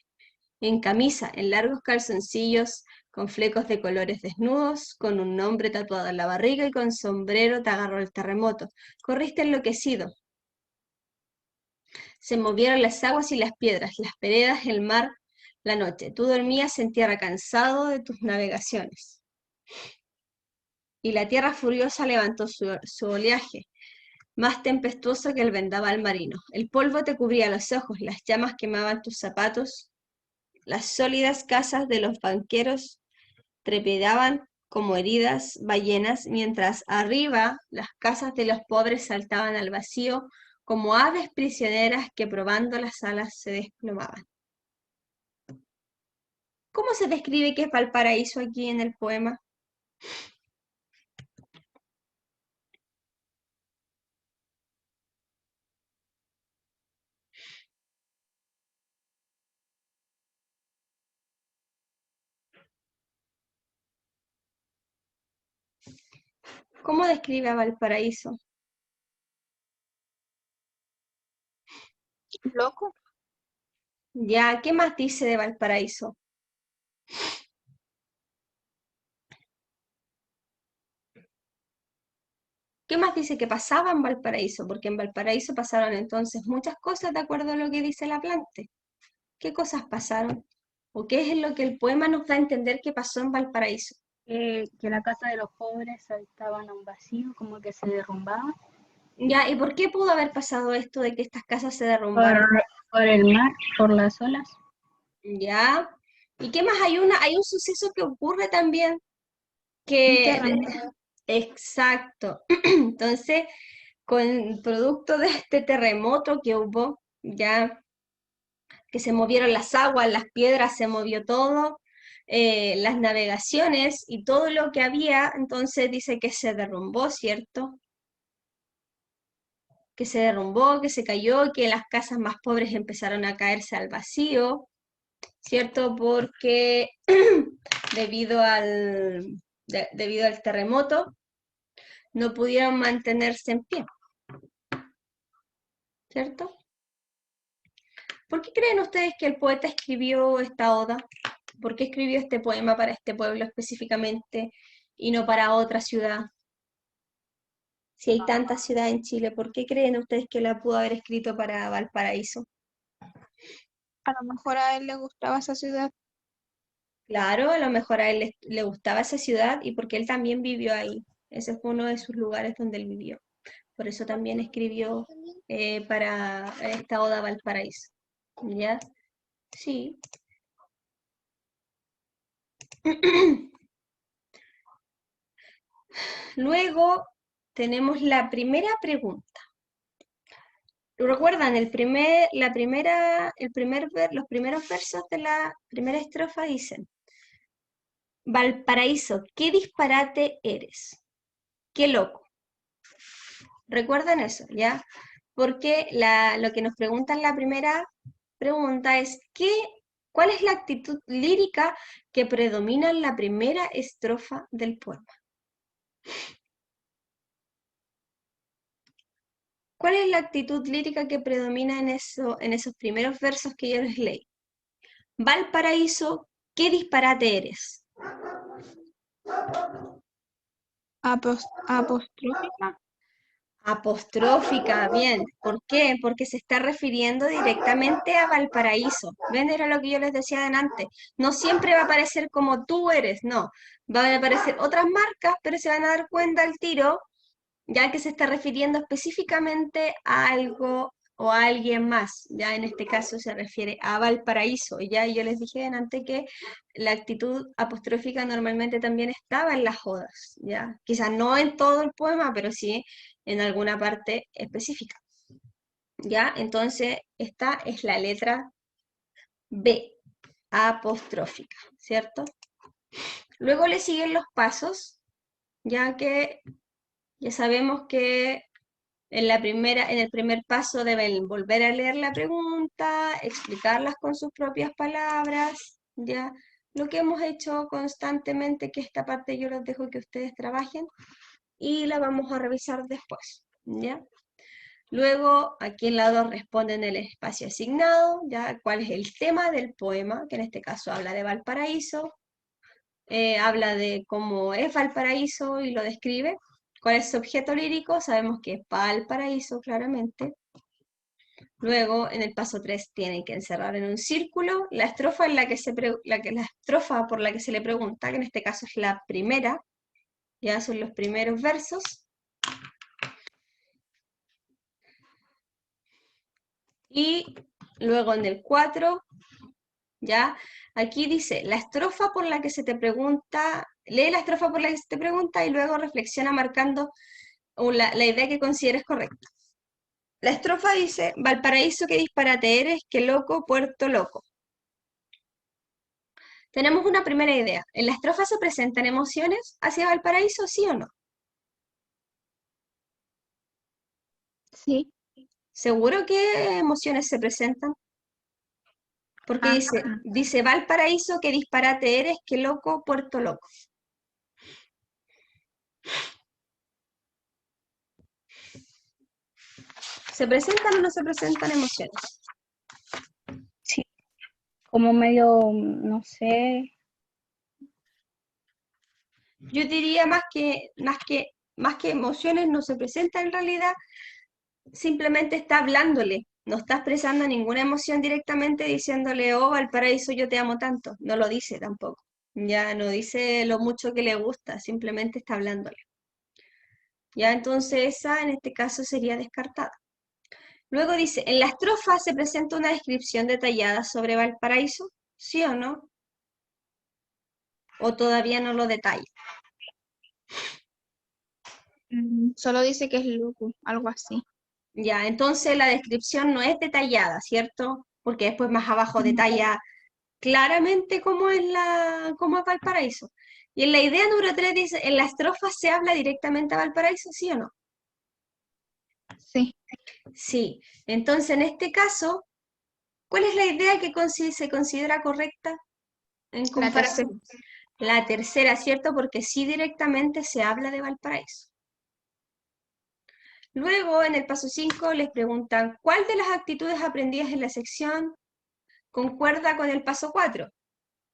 En camisa, en largos calzoncillos, con flecos de colores desnudos, con un nombre tatuado en la barriga y con sombrero te agarró el terremoto. Corriste enloquecido. Se movieron las aguas y las piedras, las veredas, el mar, la noche. Tú dormías en tierra cansado de tus navegaciones. Y la tierra furiosa levantó su oleaje, más tempestuoso que el vendaval marino. El polvo te cubría los ojos, las llamas quemaban tus zapatos, las sólidas casas de los banqueros trepidaban como heridas ballenas, mientras arriba las casas de los pobres saltaban al vacío como aves prisioneras que probando las alas se desplomaban. ¿Cómo se describe que es Valparaíso aquí en el poema? ¿Cómo describe a Valparaíso? Loco. Ya, ¿qué más dice de Valparaíso? ¿Qué más dice que pasaba en Valparaíso? Porque en Valparaíso pasaron entonces muchas cosas de acuerdo a lo que dice la Plante. ¿Qué cosas pasaron? ¿O qué es lo que el poema nos da a entender que pasó en Valparaíso? Que la casa de los pobres saltaban a un vacío, como que se derrumbaba Ya, ¿y por qué pudo haber pasado esto de que estas casas se por, derrumbaron? por el mar, por las olas. Ya. ¿Y qué más? Hay un suceso que ocurre también Un que... terremoto. Exacto. Entonces, con producto de este terremoto que hubo, ya que se movieron las aguas, las piedras, se movió todo, las navegaciones y todo lo que había, entonces dice que se derrumbó, ¿cierto? Que se derrumbó, que se cayó, que las casas más pobres empezaron a caerse al vacío, ¿cierto? Porque debido debido al terremoto no pudieron mantenerse en pie, ¿cierto? ¿Por qué creen ustedes que el poeta escribió esta oda? ¿Por qué escribió este poema para este pueblo específicamente y no para otra ciudad? Si hay tantas ciudades en Chile, ¿por qué creen ustedes que la pudo haber escrito para Valparaíso? A lo mejor a él le gustaba esa ciudad. Claro, a lo mejor a él le gustaba esa ciudad y porque él también vivió ahí. Ese fue uno de sus lugares donde él vivió. Por eso también escribió para esta Oda a Valparaíso. ¿Ya? Sí. Luego tenemos la primera pregunta. ¿Recuerdan? Los primeros versos de la primera estrofa dicen: Valparaíso, qué disparate eres. Qué loco. ¿Recuerdan eso? ¿Ya? Porque lo que nos preguntan en la primera pregunta es ¿cuál es la actitud lírica que predomina en la primera estrofa del poema? ¿Cuál es la actitud lírica que predomina en esos primeros versos que yo les leí? Valparaíso, qué disparate eres. Apostrófica. Apostrófica, bien. ¿Por qué? Porque se está refiriendo directamente a Valparaíso. ¿Ven? Era lo que yo les decía adelante. No siempre va a aparecer como tú eres, no. Van a aparecer otras marcas, pero se van a dar cuenta al tiro, ya que se está refiriendo específicamente a algo o a alguien más. Ya en este caso se refiere a Valparaíso. Y ya yo les dije antes que la actitud apostrófica normalmente también estaba en las odas, ¿ya? Quizás no en todo el poema, pero sí en alguna parte específica. ¿Ya? Entonces, esta es la letra B, apostrófica, ¿cierto? Luego le siguen los pasos, ya que ya sabemos que en el primer paso deben volver a leer la pregunta, explicarlas con sus propias palabras, ¿ya? Lo que hemos hecho constantemente, que esta parte yo los dejo que ustedes trabajen y la vamos a revisar después, ¿ya? Luego, aquí en la 2 responden el espacio asignado, ¿ya? ¿Cuál es el tema del poema? Que en este caso habla de Valparaíso, habla de cómo es Valparaíso y lo describe. ¿Cuál es su objeto lírico? Sabemos que es Valparaíso, claramente. Luego, en el paso 3, tienen que encerrar en un círculo la estrofa, la estrofa por la que se le pregunta, que en este caso es la primera, ya son los primeros versos. Y luego en el 4, ya, aquí dice, la estrofa por la que se te pregunta, lee la estrofa por la que se te pregunta y luego reflexiona marcando la idea que consideres correcta. La estrofa dice, Valparaíso, qué disparate eres, qué loco, puerto loco. Tenemos una primera idea. ¿En la estrofa se presentan emociones hacia Valparaíso, sí o no? Sí. ¿Seguro qué emociones se presentan? Porque dice Valparaíso, qué disparate eres, qué loco, puerto loco. ¿Se presentan o no se presentan emociones? Sí, como medio, no sé, Yo diría más que emociones no se presentan en realidad, simplemente está hablándole, no está expresando ninguna emoción directamente diciéndole, oh Valparaíso, yo te amo tanto. No lo dice tampoco. Ya no dice lo mucho que le gusta, simplemente está hablándole. Ya entonces esa en este caso sería descartada. Luego dice, en la estrofa se presenta una descripción detallada sobre Valparaíso, ¿sí o no? ¿O todavía no lo detalla? Solo dice que es loco, algo así. Ya, entonces la descripción no es detallada, ¿cierto? Porque después más abajo detalla claramente cómo es Valparaíso. Y en la idea número 3 dice, en la estrofa se habla directamente a Valparaíso, ¿sí o no? Sí. Sí. Entonces, en este caso, ¿cuál es la idea que se considera correcta en La tercera. comparación? La tercera, ¿cierto? Porque sí directamente se habla de Valparaíso. Luego, en el paso 5, les preguntan, ¿cuál de las actitudes aprendidas en la sección concuerda con el paso 4?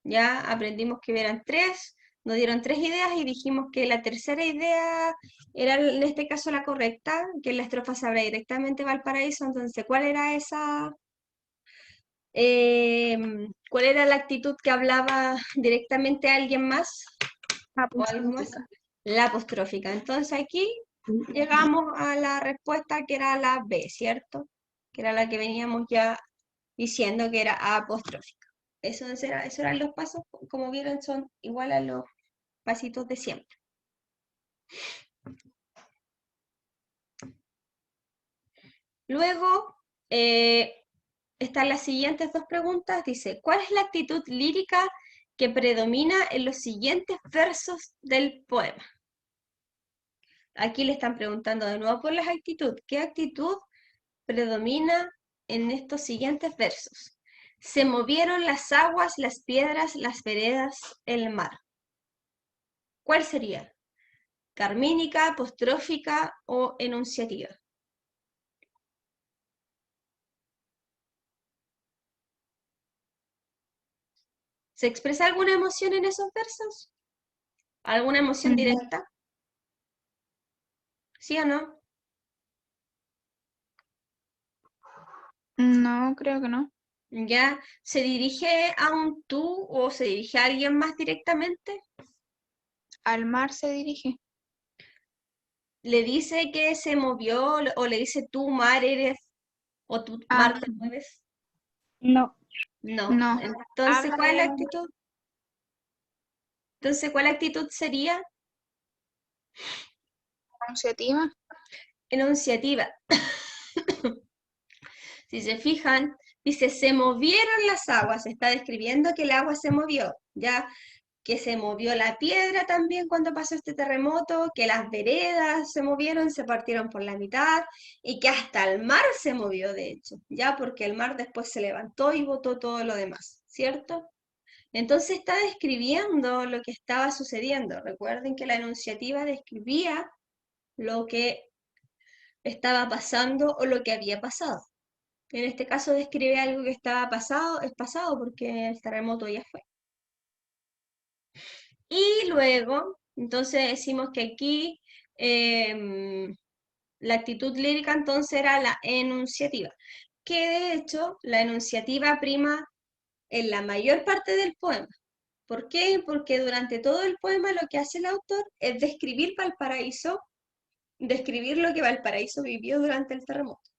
Ya aprendimos que eran 3, nos dieron 3 ideas y dijimos que la tercera idea era en este caso la correcta, que en la estrofa se habla directamente de Valparaíso. Entonces, ¿cuál era la actitud que hablaba directamente a alguien más? ¿O algo más? Apostrófica. La apostrófica. Entonces aquí llegamos a la respuesta que era la B, ¿cierto? Que era la que veníamos ya diciendo que era apostrófica. Esos eran los pasos, como vieron, son igual a los pasitos de siempre. Luego, están las siguientes dos preguntas. Dice, ¿cuál es la actitud lírica que predomina en los siguientes versos del poema? Aquí le están preguntando de nuevo por las actitudes. ¿Qué actitud predomina en estos siguientes versos? Se movieron las aguas, las piedras, las veredas, el mar. ¿Cuál sería? ¿Carmínica, apostrófica o enunciativa? ¿Se expresa alguna emoción en esos versos? ¿Alguna emoción directa? ¿Sí o no? No, creo que no. ¿Ya se dirige a un tú o se dirige a alguien más directamente? Al mar se dirige. ¿Le dice que se movió o le dice tú mar eres o tú mar te mueves? No, No. No. Entonces, Habla ¿cuál es la de actitud? Entonces, ¿cuál actitud sería? enunciativa. Enunciativa. Si se fijan, dice, se movieron las aguas, está describiendo que el agua se movió, ya que se movió la piedra también cuando pasó este terremoto, que las veredas se movieron, se partieron por la mitad, y que hasta el mar se movió, de hecho, ya porque el mar después se levantó y botó todo lo demás, ¿cierto? Entonces está describiendo lo que estaba sucediendo. Recuerden que la enunciativa describía lo que estaba pasando o lo que había pasado. En este caso describe algo que estaba pasado, es pasado porque el terremoto ya fue. Y luego, entonces decimos que aquí la actitud lírica entonces era la enunciativa, que de hecho la enunciativa prima en la mayor parte del poema. ¿Por qué? Porque durante todo el poema lo que hace el autor es describir Valparaíso, describir lo que Valparaíso vivió durante el terremoto.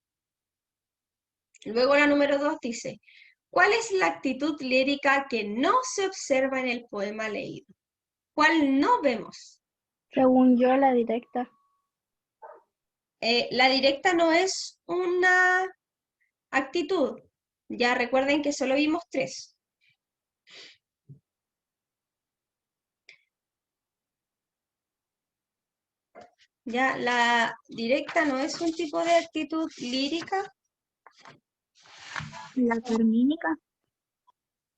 Luego la número 2 dice, ¿cuál es la actitud lírica que no se observa en el poema leído? ¿Cuál no vemos? según yo, la directa. La directa no es una actitud. Ya recuerden que solo vimos 3. Ya la directa no es un tipo de actitud lírica. La carmínica.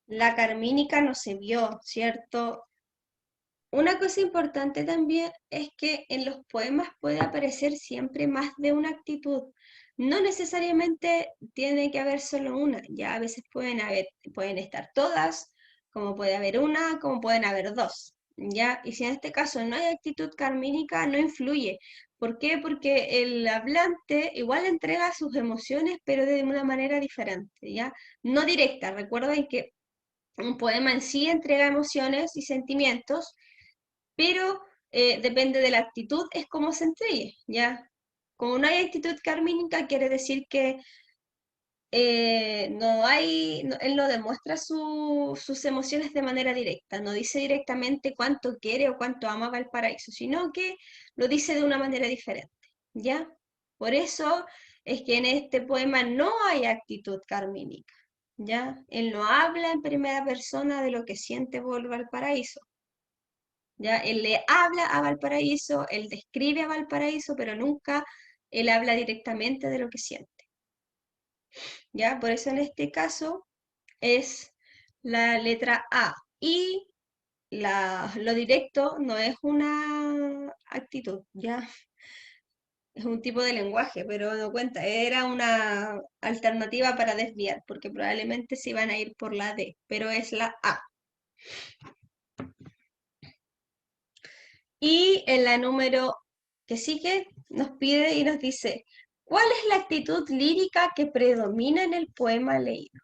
La carmínica no se vio, ¿cierto? Una cosa importante también es que en los poemas puede aparecer siempre más de una actitud. No necesariamente tiene que haber solo una, ya a veces pueden estar todas, como puede haber una, como pueden haber dos, ¿ya? Y si en este caso no hay actitud carmínica, no influye. ¿Por qué? Porque el hablante igual entrega sus emociones, pero de una manera diferente, ¿ya? No directa. Recuerden que un poema en sí entrega emociones y sentimientos, pero depende de la actitud, es como se entregue, ¿ya? Como no hay actitud carmínica, quiere decir que él no demuestra sus emociones de manera directa, no dice directamente cuánto quiere o cuánto ama Valparaíso, sino que lo dice de una manera diferente, ¿ya? Por eso es que en este poema no hay actitud carmínica, ¿ya? Él no habla en primera persona de lo que siente por Valparaíso, ¿ya? Él le habla a Valparaíso, él describe a Valparaíso, pero nunca él habla directamente de lo que siente, ¿ya? Por eso en este caso es la letra A. Y lo directo no es una actitud, ¿ya? Es un tipo de lenguaje, pero no cuenta, era una alternativa para desviar, porque probablemente se iban a ir por la D, pero es la A. Y en la número que sigue nos pide y nos dice, ¿cuál es la actitud lírica que predomina en el poema leído?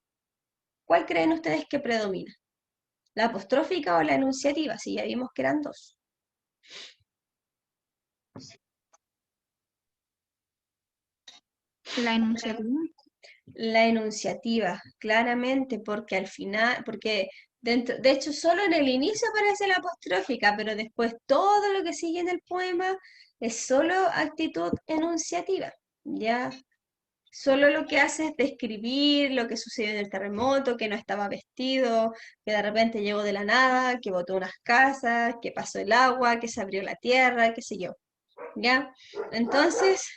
¿Cuál creen ustedes que predomina? ¿La apostrófica o la enunciativa? Si ya vimos que eran dos. La enunciativa. La enunciativa, claramente, porque al final, porque de hecho solo en el inicio aparece la apostrófica, pero después todo lo que sigue en el poema es solo actitud enunciativa, ¿ya? Solo lo que hace es describir lo que sucedió en el terremoto, que no estaba vestido, que de repente llegó de la nada, que botó unas casas, que pasó el agua, que se abrió la tierra, qué sé yo, ¿ya? Entonces,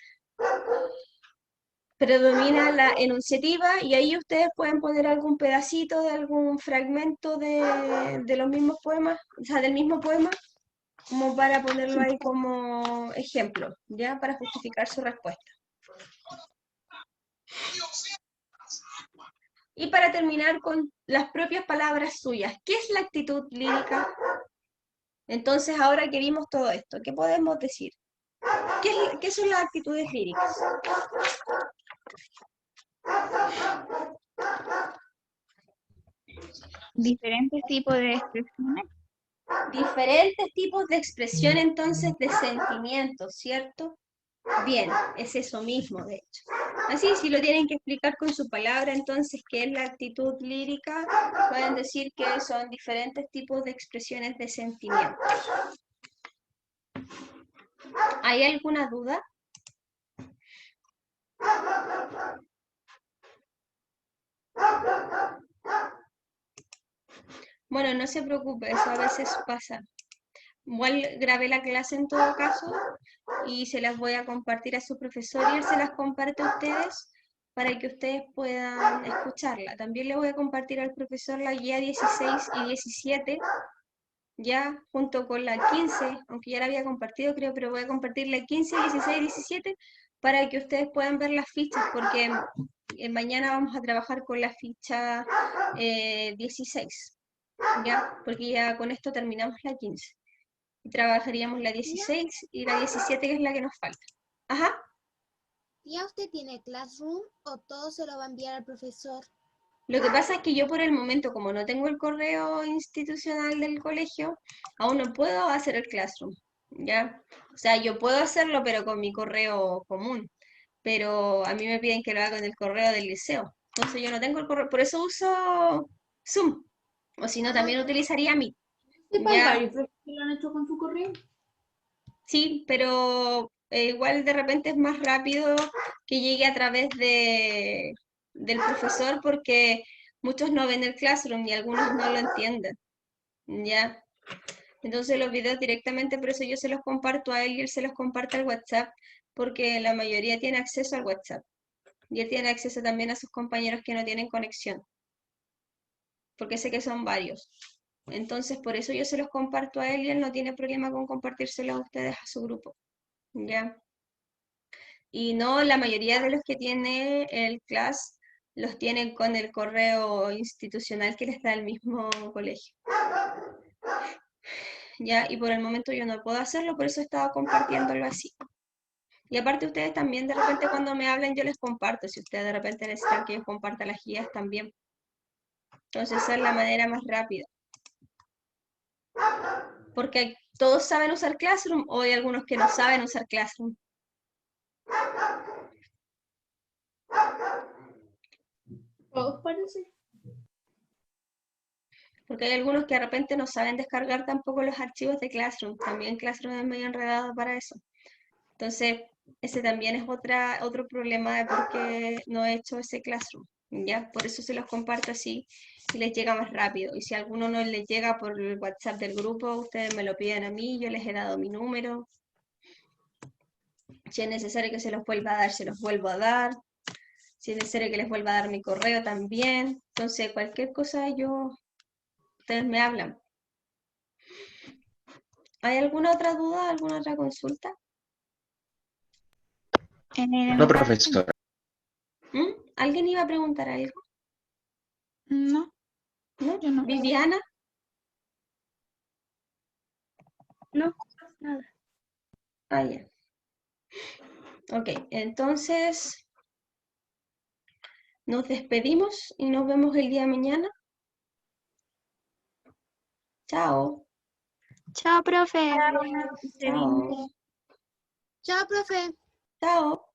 predomina la enunciativa y ahí ustedes pueden poner algún pedacito de algún fragmento de los mismos poemas, o sea, del mismo poema, como para ponerlo ahí como ejemplo, ¿ya? Para justificar su respuesta. Y para terminar con las propias palabras suyas, ¿qué es la actitud lírica? Entonces, ahora que vimos todo esto, ¿qué podemos decir? ¿Qué son las actitudes líricas? Diferentes tipos de expresiones. Diferentes tipos de expresión entonces de sentimientos, ¿cierto? Bien, es eso mismo, de hecho. Así, si lo tienen que explicar con su palabra, entonces, ¿qué es la actitud lírica? Pueden decir que son diferentes tipos de expresiones de sentimientos. ¿Hay alguna duda? Bueno, no se preocupe, eso a veces pasa. Igual grabé la clase en todo caso y se las voy a compartir a su profesor y él se las comparte a ustedes para que ustedes puedan escucharla. También le voy a compartir al profesor la guía 16 y 17, ya junto con la 15, aunque ya la había compartido creo, pero voy a compartir la 15, 16 y 17 para que ustedes puedan ver las fichas, porque mañana vamos a trabajar con la ficha 16, ¿ya? Porque ya con esto terminamos la 15. Y trabajaríamos la 16 y la 17, que es la que nos falta. Ajá. ¿Ya usted tiene Classroom o todo se lo va a enviar al profesor? Lo que pasa es que yo por el momento, como no tengo el correo institucional del colegio, aún no puedo hacer el Classroom, ¿ya? O sea, yo puedo hacerlo, pero con mi correo común. Pero a mí me piden que lo haga con el correo del liceo. Entonces yo no tengo el correo, por eso uso Zoom. O si no, también utilizaría Meet. Sepa, hay Ya, varios profesores que lo han hecho con su correo. sí, pero igual de repente es más rápido que llegue a través del profesor porque muchos no ven el Classroom y algunos no lo entienden. ¿Ya? Entonces los videos directamente, por eso yo se los comparto a él y él se los comparte al WhatsApp, porque la mayoría tiene acceso al WhatsApp. Y él tiene acceso también a sus compañeros que no tienen conexión, porque sé que son varios. Entonces, por eso yo se los comparto a él y él no tiene problema con compartírselos a ustedes a su grupo. ¿Ya? Y no, la mayoría de los que tiene el class los tienen con el correo institucional que les da el mismo colegio. ¿Ya? Y por el momento yo no puedo hacerlo, por eso estaba compartiéndolo así. Y aparte ustedes también de repente cuando me hablan yo les comparto, si ustedes de repente necesitan que yo comparta las guías también. Entonces esa es la manera más rápida. Porque todos saben usar Classroom o hay algunos que no saben usar Classroom. Todos parece. Porque hay algunos que de repente no saben descargar tampoco los archivos de Classroom. También Classroom es medio enredado para eso. Entonces, ese también es otro problema de por qué no he hecho ese Classroom. ¿Ya? Por eso se los comparto así y les llega más rápido. Y si a alguno no les llega por el WhatsApp del grupo, ustedes me lo piden a mí, yo les he dado mi número. Si es necesario que se los vuelva a dar, se los vuelvo a dar. Si es necesario que les vuelva a dar mi correo también. Entonces, cualquier cosa ustedes me hablan. ¿Hay alguna otra duda, alguna otra consulta? No, profesora. ¿Alguien iba a preguntar algo? No, ¿No? yo no. ¿Viviana? No, nada. Ah, ya. Ok, entonces nos despedimos y nos vemos el día de mañana. Chao. Chao, profe. Chao. Chao, profe. Chao.